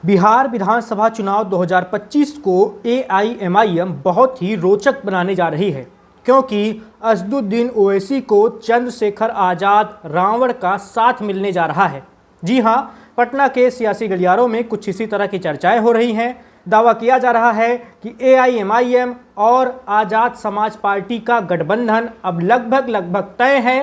बिहार विधानसभा चुनाव 2025 को एआईएमआईएम बहुत ही रोचक बनाने जा रही है, क्योंकि असदुद्दीन ओवैसी को चंद्रशेखर आज़ाद रावण का साथ मिलने जा रहा है। जी हां, पटना के सियासी गलियारों में कुछ इसी तरह की चर्चाएं हो रही हैं। दावा किया जा रहा है कि एआईएमआईएम और आज़ाद समाज पार्टी का गठबंधन अब लगभग तय है।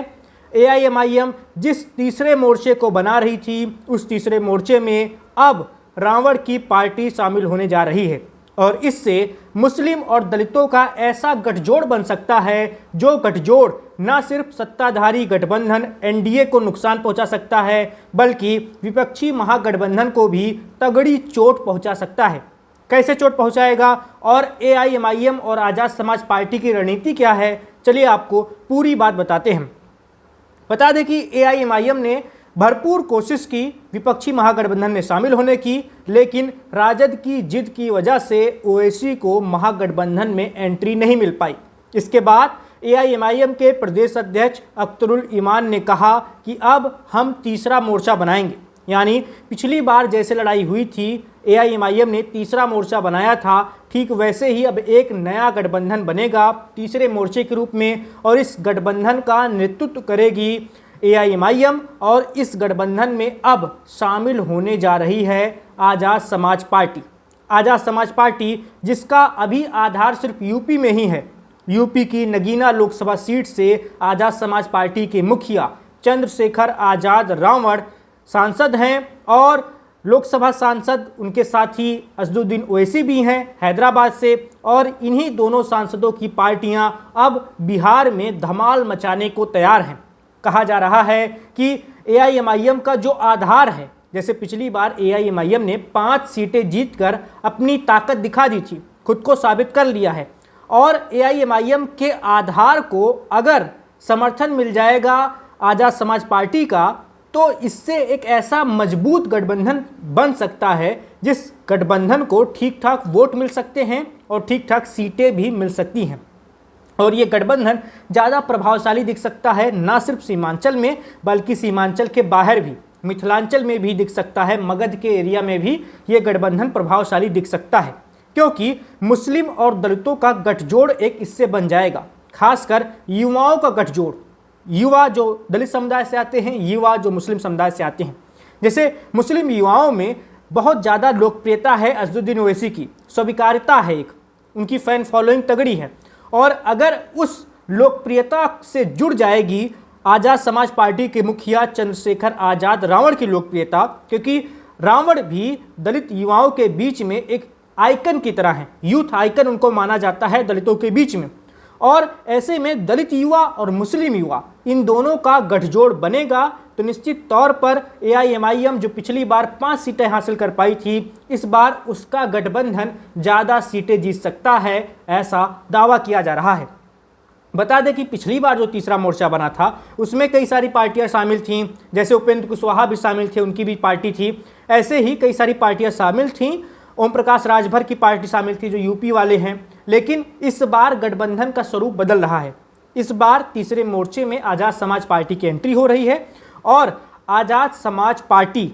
एआईएमआईएम जिस तीसरे मोर्चे को बना रही थी, उस तीसरे मोर्चे में अब रावण की पार्टी शामिल होने जा रही है और इससे मुस्लिम और दलितों का ऐसा गठजोड़ बन सकता है जो गठजोड़ न सिर्फ सत्ताधारी गठबंधन एनडीए को नुकसान पहुंचा सकता है, बल्कि विपक्षी महागठबंधन को भी तगड़ी चोट पहुंचा सकता है। कैसे चोट पहुंचाएगा और एआईएमआईएम और आज़ाद समाज पार्टी की रणनीति क्या है, चलिए आपको पूरी बात बताते हैं। बता दें कि एआईएमआईएम ने भरपूर कोशिश की विपक्षी महागठबंधन में शामिल होने की, लेकिन राजद की जिद की वजह से ओवैसी को महागठबंधन में एंट्री नहीं मिल पाई। इसके बाद एआईएमआईएम के प्रदेश अध्यक्ष अख्तरुल ईमान ने कहा कि अब हम तीसरा मोर्चा बनाएंगे। यानी पिछली बार जैसे लड़ाई हुई थी, एआईएमआईएम ने तीसरा मोर्चा बनाया था, ठीक वैसे ही अब एक नया गठबंधन बनेगा तीसरे मोर्चे के रूप में, और इस गठबंधन का नेतृत्व करेगी एआईएमआईएम और इस गठबंधन में अब शामिल होने जा रही है आज़ाद समाज पार्टी। आज़ाद समाज पार्टी जिसका अभी आधार सिर्फ यूपी में ही है। यूपी की नगीना लोकसभा सीट से आज़ाद समाज पार्टी के मुखिया चंद्रशेखर आज़ाद रावण सांसद हैं और लोकसभा सांसद उनके साथी असदुद्दीन ओवैसी भी हैं हैदराबाद से, और इन्हीं दोनों सांसदों की पार्टियां अब बिहार में धमाल मचाने को तैयार हैं। कहा जा रहा है कि एआईएमआईएम का जो आधार है, जैसे पिछली बार एआईएमआईएम ने 5 सीटें जीतकर अपनी ताकत दिखा दी थी, खुद को साबित कर लिया है, और एआईएमआईएम के आधार को अगर समर्थन मिल जाएगा आज़ाद समाज पार्टी का, तो इससे एक ऐसा मजबूत गठबंधन बन सकता है जिस गठबंधन को ठीक ठाक वोट मिल सकते हैं और ठीक ठाक सीटें भी मिल सकती हैं। और ये गठबंधन ज़्यादा प्रभावशाली दिख सकता है ना सिर्फ सीमांचल में, बल्कि सीमांचल के बाहर भी, मिथिलांचल में भी दिख सकता है, मगध के एरिया में भी ये गठबंधन प्रभावशाली दिख सकता है, क्योंकि मुस्लिम और दलितों का गठजोड़ एक इससे बन जाएगा, खासकर युवाओं का गठजोड़। युवा जो दलित समुदाय से आते हैं, युवा जो मुस्लिम समुदाय से आते हैं। जैसे मुस्लिम युवाओं में बहुत ज़्यादा लोकप्रियता है असदुद्दीन ओवैसी की, स्वीकार्यता है, एक उनकी फैन फॉलोइंग तगड़ी है, और अगर उस लोकप्रियता से जुड़ जाएगी आज़ाद समाज पार्टी के मुखिया चंद्रशेखर आज़ाद रावण की लोकप्रियता, क्योंकि रावण भी दलित युवाओं के बीच में एक आइकन की तरह है, यूथ आइकन उनको माना जाता है दलितों के बीच में, और ऐसे में दलित युवा और मुस्लिम युवा इन दोनों का गठजोड़ बनेगा, तो निश्चित तौर पर एआईएमआईएम जो पिछली बार 5 सीटें हासिल कर पाई थी, इस बार उसका गठबंधन ज़्यादा सीटें जीत सकता है, ऐसा दावा किया जा रहा है। बता दें कि पिछली बार जो तीसरा मोर्चा बना था उसमें कई सारी पार्टियां शामिल थीं, जैसे उपेंद्र कुशवाहा भी शामिल थे, उनकी भी पार्टी थी, ऐसे ही कई सारी पार्टियां शामिल थीं। ओम प्रकाश राजभर की पार्टी शामिल थी जो यूपी वाले हैं, लेकिन इस बार गठबंधन का स्वरूप बदल रहा है। इस बार तीसरे मोर्चे में आज़ाद समाज पार्टी की एंट्री हो रही है, और आज़ाद समाज पार्टी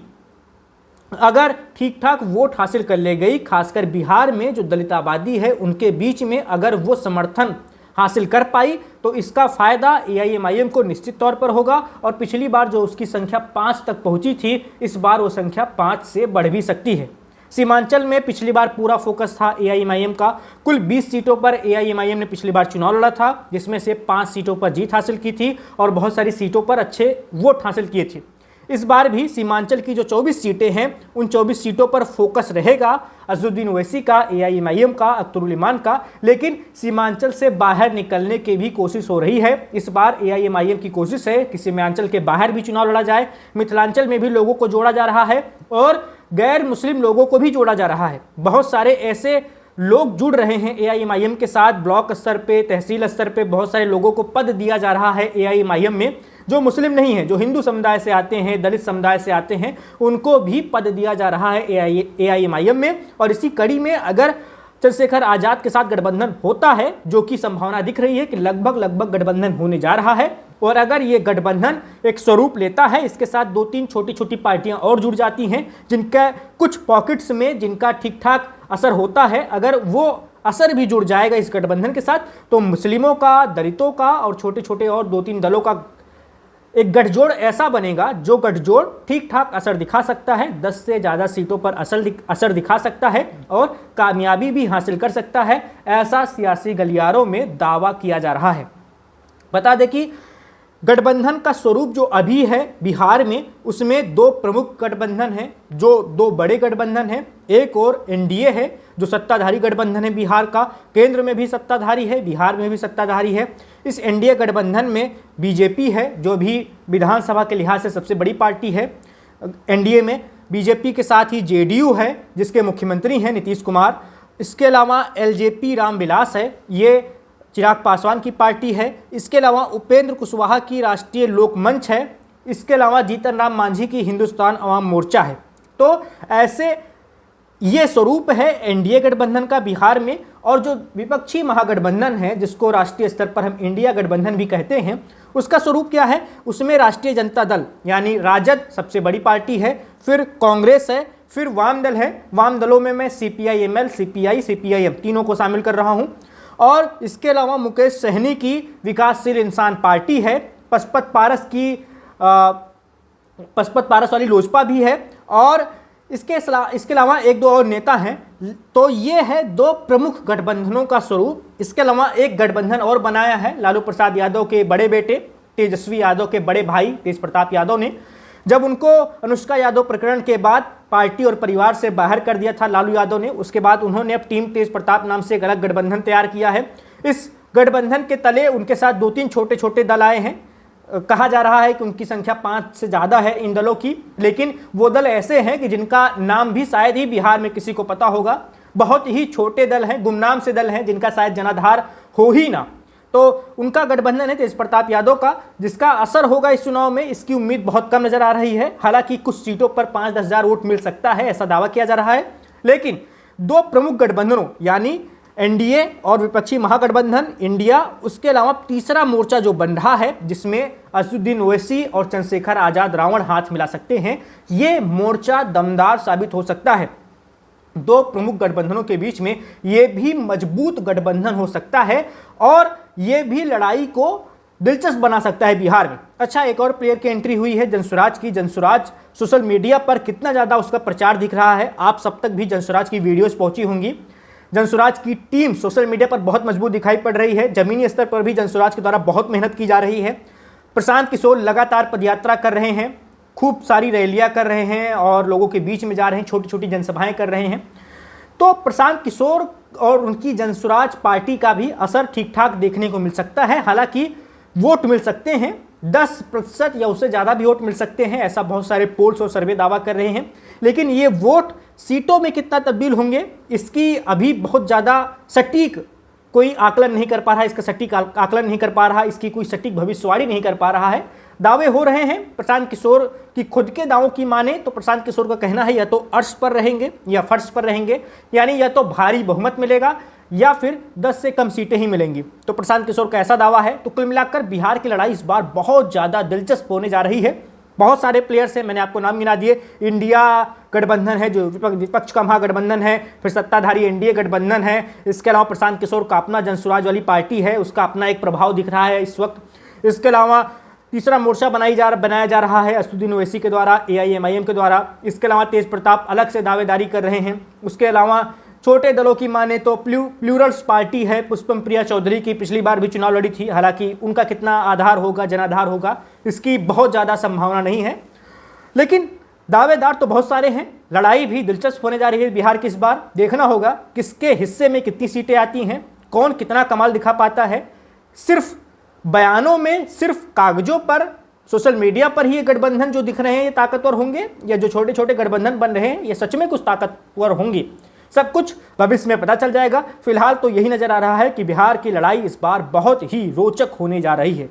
अगर ठीक ठाक वोट हासिल कर ले गई, खासकर बिहार में जो दलित आबादी है उनके बीच में अगर वो समर्थन हासिल कर पाई, तो इसका फायदा एआईएमआईएम को निश्चित तौर पर होगा, और पिछली बार जो उसकी संख्या 5 तक पहुंची थी, इस बार वो संख्या 5 से बढ़ भी सकती है। सीमांचल में पिछली बार पूरा फोकस था एआईएमआईएम का। कुल 20 सीटों पर एआईएमआईएम ने पिछली बार चुनाव लड़ा था, जिसमें से 5 सीटों पर जीत हासिल की थी और बहुत सारी सीटों पर अच्छे वोट हासिल किए थे। इस बार भी सीमांचल की जो 24 सीटें हैं, उन 24 सीटों पर फोकस रहेगा असदुद्दीन ओवैसी का, एआईएमआईएम का, अख्तरुल ईमान का, लेकिन सीमांचल से बाहर निकलने की भी कोशिश हो रही है। इस बार एआईएमआईएम की कोशिश है कि सीमांचल के बाहर भी चुनाव लड़ा जाए, मिथिलांचल में भी लोगों को जोड़ा जा रहा है और गैर मुस्लिम लोगों को भी जोड़ा जा रहा है। बहुत सारे ऐसे लोग जुड़ रहे हैं एआईएमआईएम के साथ, ब्लॉक स्तर पे, तहसील स्तर पे बहुत सारे लोगों को पद दिया जा रहा है एआईएमआईएम में, जो मुस्लिम नहीं है, जो हिंदू समुदाय से आते हैं, दलित समुदाय से आते हैं, उनको भी पद दिया जा रहा है एआईएमआईएम में। और इसी कड़ी में अगर चंद्रशेखर आज़ाद के साथ गठबंधन होता है, जो कि संभावना दिख रही है कि लगभग गठबंधन होने जा रहा है, और अगर ये गठबंधन एक स्वरूप लेता है, इसके साथ 2-3 छोटी छोटी पार्टियां और जुड़ जाती हैं जिनका कुछ पॉकेट्स में जिनका ठीक ठाक असर होता है, अगर वो असर भी जुड़ जाएगा इस गठबंधन के साथ, तो मुस्लिमों का, दलितों का और छोटे छोटे और 2-3 दलों का एक गठजोड़ ऐसा बनेगा जो गठजोड़ ठीक ठाक असर दिखा सकता है, 10 से ज़्यादा सीटों पर असर दिखा सकता है और कामयाबी भी हासिल कर सकता है। ऐसा सियासी गलियारों में दावा किया जा रहा है। बता दें कि गठबंधन का स्वरूप जो अभी है बिहार में, उसमें 2 प्रमुख गठबंधन हैं, जो 2 बड़े गठबंधन हैं। एक और एनडीए है जो सत्ताधारी गठबंधन है बिहार का, केंद्र में भी सत्ताधारी है, बिहार में भी सत्ताधारी है। इस एनडीए गठबंधन में बीजेपी है जो भी विधानसभा के लिहाज से सबसे बड़ी पार्टी है। एनडीए में बीजेपी के साथ ही जेडीयू है जिसके मुख्यमंत्री हैं नीतीश कुमार। इसके अलावा एलजेपी रामविलास है, ये चिराग पासवान की पार्टी है। इसके अलावा उपेंद्र कुशवाहा की राष्ट्रीय लोक मंच है। इसके अलावा जीतन राम मांझी की हिंदुस्तान अवाम मोर्चा है। तो ऐसे ये स्वरूप है एनडीए गठबंधन का बिहार में। और जो विपक्षी महागठबंधन है जिसको राष्ट्रीय स्तर पर हम इंडिया गठबंधन भी कहते हैं, उसका स्वरूप क्या है? उसमें राष्ट्रीय जनता दल यानी राजद सबसे बड़ी पार्टी है, फिर कांग्रेस है, फिर वाम दल है। वाम दलों में मैं सीपीआई-एमएल, सीपीआई, सीपीआईएम तीनों को शामिल कर रहा हूं। और इसके अलावा मुकेश सहनी की विकासशील इंसान पार्टी है, पशुपत पारस वाली लोजपा भी है, और इसके अलावा 1-2 और नेता हैं। तो ये है 2 प्रमुख गठबंधनों का स्वरूप। इसके अलावा एक गठबंधन और बनाया है लालू प्रसाद यादव के बड़े बेटे तेजस्वी यादव के बड़े भाई तेज प्रताप यादव ने, जब उनको अनुष्का यादव प्रकरण के बाद पार्टी और परिवार से बाहर कर दिया था लालू यादव ने, उसके बाद उन्होंने अब टीम तेज प्रताप नाम से एक अलग गठबंधन तैयार किया है। इस गठबंधन के तले उनके साथ 2-3 छोटे छोटे दल आए हैं। कहा जा रहा है कि उनकी संख्या 5 से ज़्यादा है इन दलों की, लेकिन वो दल ऐसे हैं कि जिनका नाम भी शायद ही बिहार में किसी को पता होगा। बहुत ही छोटे दल हैं, गुमनाम से दल हैं जिनका शायद जनाधार हो ही ना। तो उनका गठबंधन है तेज प्रताप यादव का, जिसका असर होगा इस चुनाव में, इसकी उम्मीद बहुत कम नजर आ रही है। हालांकि कुछ सीटों पर 5-10 हज़ार वोट मिल सकता है, ऐसा दावा किया जा रहा है। लेकिन 2 प्रमुख गठबंधनों यानी एनडीए और विपक्षी महागठबंधन इंडिया, उसके अलावा तीसरा मोर्चा जो बन रहा है जिसमें असदुद्दीन ओवैसी और चंद्रशेखर आजाद रावण हाथ मिला सकते हैं, ये मोर्चा दमदार साबित हो सकता है। 2 प्रमुख गठबंधनों के बीच में ये भी मजबूत गठबंधन हो सकता है और ये भी लड़ाई को दिलचस्प बना सकता है बिहार में। अच्छा, एक और प्लेयर की एंट्री हुई है जनसुराज की। जनसुराज सोशल मीडिया पर कितना ज़्यादा उसका प्रचार दिख रहा है, आप सब तक भी जनसुराज की वीडियोस पहुंची होंगी। जनसुराज की टीम सोशल मीडिया पर बहुत मजबूत दिखाई पड़ रही है। जमीनी स्तर पर भी जनसुराज के द्वारा बहुत मेहनत की जा रही है। प्रशांत किशोर लगातार पदयात्रा कर रहे हैं, खूब सारी रैलियां कर रहे हैं और लोगों के बीच में जा रहे हैं, छोटी छोटी जनसभाएं कर रहे हैं। तो प्रशांत किशोर और उनकी जनसुराज पार्टी का भी असर ठीक ठाक देखने को मिल सकता है। हालांकि वोट मिल सकते हैं 10% या उससे ज़्यादा भी वोट मिल सकते हैं, ऐसा बहुत सारे पोल्स और सर्वे दावा कर रहे हैं। लेकिन ये वोट सीटों में कितना तब्दील होंगे, इसकी अभी बहुत ज़्यादा सटीक कोई आकलन नहीं कर पा रहा है, इसका सटीक आकलन नहीं कर पा रहा, इसकी कोई सटीक भविष्यवाणी नहीं कर पा रहा है। दावे हो रहे हैं प्रशांत किशोर की खुद के दावों की माने तो प्रशांत किशोर का कहना है या तो अर्श पर रहेंगे या फर्श पर रहेंगे, यानी या तो भारी बहुमत मिलेगा या फिर 10 से कम सीटें ही मिलेंगी। तो प्रशांत किशोर का ऐसा दावा है। तो कुल मिलाकर बिहार की लड़ाई इस बार बहुत ज़्यादा दिलचस्प होने जा रही है। बहुत सारे प्लेयर्स हैं, मैंने आपको नाम गिना दिए। इंडिया गठबंधन है जो विपक्ष का महागठबंधन है, फिर सत्ताधारी एनडीए गठबंधन है। इसके अलावा प्रशांत किशोर का अपना जनसुराज वाली पार्टी है, उसका अपना एक प्रभाव दिख रहा है इस वक्त। इसके अलावा तीसरा मोर्चा बनाया जा रहा है असदुद्दीन ओवैसी के द्वारा, एआईएमआईएम के द्वारा। इसके अलावा तेज प्रताप अलग से दावेदारी कर रहे हैं। उसके अलावा छोटे दलों की माने तो प्लूरल्स पार्टी है, पुष्पम प्रिया चौधरी की पिछली बार भी चुनाव लड़ी थी। हालांकि उनका कितना आधार होगा, जनाधार होगा, इसकी बहुत ज़्यादा संभावना नहीं है। लेकिन दावेदार तो बहुत सारे हैं। लड़ाई भी दिलचस्प होने जा रही है बिहार की इस बार। देखना होगा किसके हिस्से में कितनी सीटें आती हैं, कौन कितना कमाल दिखा पाता है। सिर्फ बयानों में, सिर्फ कागजों पर, सोशल मीडिया पर ही ये गठबंधन जो दिख रहे हैं ये ताकतवर होंगे, या जो छोटे छोटे गठबंधन बन रहे हैं ये सच में कुछ ताकतवर होंगे, सब कुछ भविष्य में पता चल जाएगा। फिलहाल तो यही नजर आ रहा है कि बिहार की लड़ाई इस बार बहुत ही रोचक होने जा रही है।